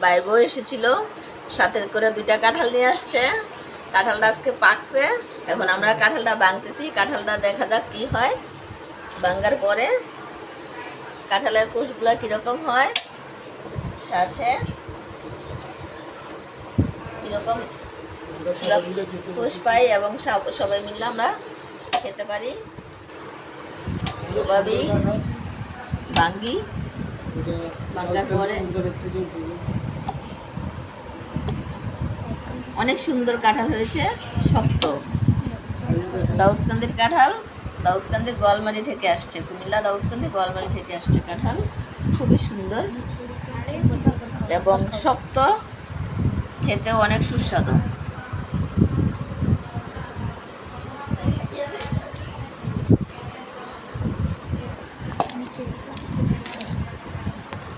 বাইরেও এসেছিল, সাথে করে 2টা কাঁঠাল নিয়ে আসছে। কাঁঠালটা আজকে পাকছে, এখন আমরা কাঁঠালটা ভাঙতেছি। কাঁঠালটা দেখা যাক কি হয়, ভাঙার পরে কাঁঠালের কোষগুলো কীরকম হয়, সাথে কীরকম কোষ পাই এবং সবাই মিলে আমরা খেতে পারি। এভাবেই ভাঙ্গি, ভাঙ্গার পরে অনেক সুন্দর কাঁঠাল হয়েছে, শক্ত। দাউদকান্দির কাঁঠাল, দাউদকান্দির গোয়ালমারি থেকে আসছে, কুমিল্লা দাউদকান্দি গোয়ালমারি থেকে আসছে কাঁঠাল, খুবই সুন্দর এবং শক্ত, খেতেও অনেক সুস্বাদু।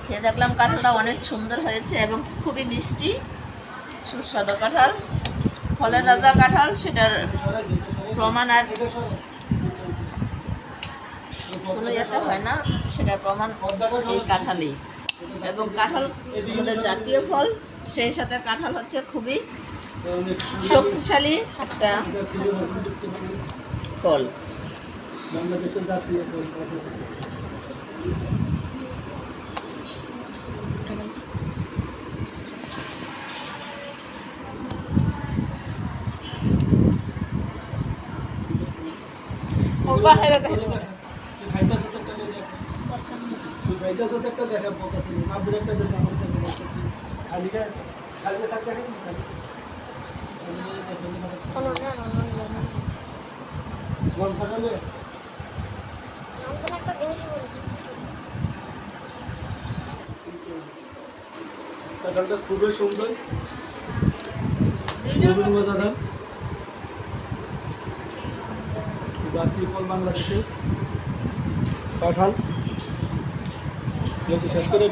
খেয়ে দেখলাম কাঁঠালটা অনেক সুন্দর হয়েছে এবং খুবই মিষ্টি, সুস্বাদু কাঁঠাল। ফলের রাজা কাঁঠাল, সেটার প্রমাণ আর কোনো ইয়েতে হয় না, সেটার প্রমাণ এই কাঁঠালই। এবং কাঁঠাল আমাদের জাতীয় ফল, সেই সাথে কাঁঠাল হচ্ছে খুবই শক্তিশালী একটা ফল। বাংলাদেশের জাতীয় ফল। কাঁঠালটা খুবই সুন্দর, খুবই মজাদার। জাতীয় ফল বাংলাদেশের কাঁঠাল। শেষ করে